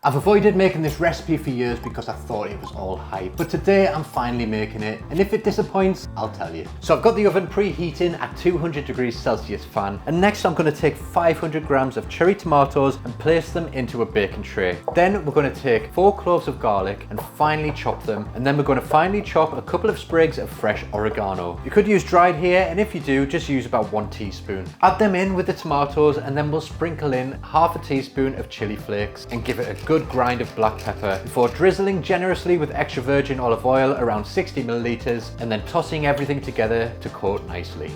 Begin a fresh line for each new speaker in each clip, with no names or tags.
I've avoided making this recipe for years because I thought it was all hype, but today I'm finally making it, and if it disappoints, I'll tell you. So I've got the oven preheating at 200 degrees Celsius fan, and next I'm going to take 500 grams of cherry tomatoes and place them into a baking tray. Then we're going to take 4 cloves of garlic and finely chop them, and then we're going to finely chop a couple of sprigs of fresh oregano. You could use dried here, and if you do, just use about 1 teaspoon. Add them in with the tomatoes, and then we'll sprinkle in half a teaspoon of chili flakes and give it a good grind of black pepper before drizzling generously with extra virgin olive oil around 60 milliliters and then tossing everything together to coat nicely.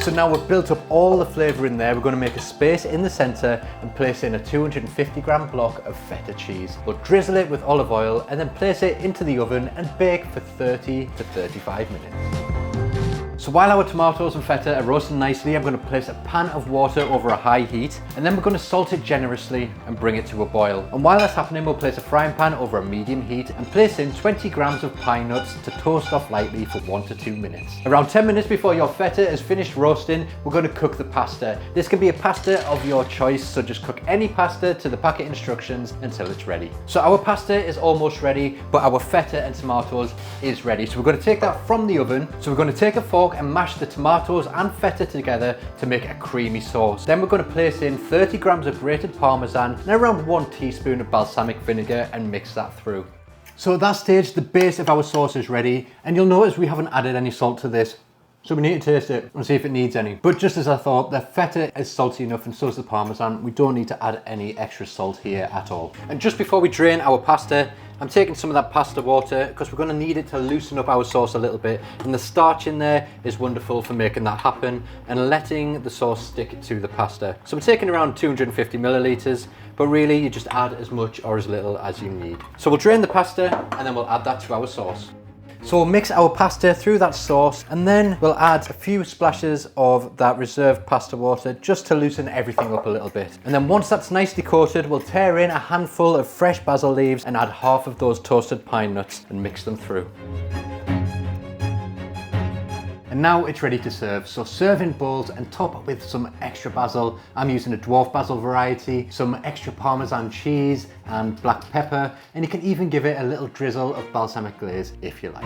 So now we've built up all the flavour in there, we're going to make a space in the centre and place in a 250 gram block of feta cheese. We'll drizzle it with olive oil and then place it into the oven and bake for 30 to 35 minutes. So while our tomatoes and feta are roasting nicely, I'm going to place a pan of water over a high heat, and then we're going to salt it generously and bring it to a boil. And while that's happening, we'll place a frying pan over a medium heat and place in 20 grams of pine nuts to toast off lightly for 1 to 2 minutes. Around 10 minutes before your feta is finished roasting, we're going to cook the pasta. This can be a pasta of your choice, so just cook any pasta to the packet instructions until it's ready. So our pasta is almost ready, but our feta and tomatoes is ready. So we're going to take that from the oven. So we're going to take a fork and mash the tomatoes and feta together to make a creamy sauce. Then we're going to place in 30 grams of grated parmesan and around 1 teaspoon of balsamic vinegar and mix that through. So at that stage, the base of our sauce is ready, and you'll notice we haven't added any salt to this. So we need to taste it and see if it needs any. But just as I thought, the feta is salty enough and so is the parmesan. We don't need to add any extra salt here at all. And just before we drain our pasta, I'm taking some of that pasta water because we're going to need it to loosen up our sauce a little bit. And the starch in there is wonderful for making that happen and letting the sauce stick to the pasta. So we're taking around 250 milliliters, but really you just add as much or as little as you need. So we'll drain the pasta and then we'll add that to our sauce. So we'll mix our pasta through that sauce, and then we'll add a few splashes of that reserved pasta water just to loosen everything up a little bit. And then once that's nicely coated, we'll tear in a handful of fresh basil leaves and add half of those toasted pine nuts and mix them through. And now it's ready to serve. So serve in bowls and top with some extra basil. I'm using a dwarf basil variety, some extra Parmesan cheese and black pepper, and you can even give it a little drizzle of balsamic glaze if you like.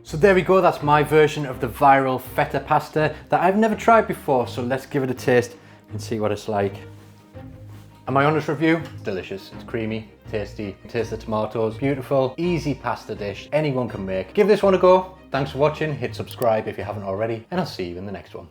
So there we go, that's my version of the viral feta pasta that I've never tried before. So let's give it a taste and see what it's like. And my honest review, it's delicious, it's creamy, tasty, taste the tomatoes, beautiful, easy pasta dish anyone can make. Give this one a go. Thanks for watching, hit subscribe if you haven't already, and I'll see you in the next one.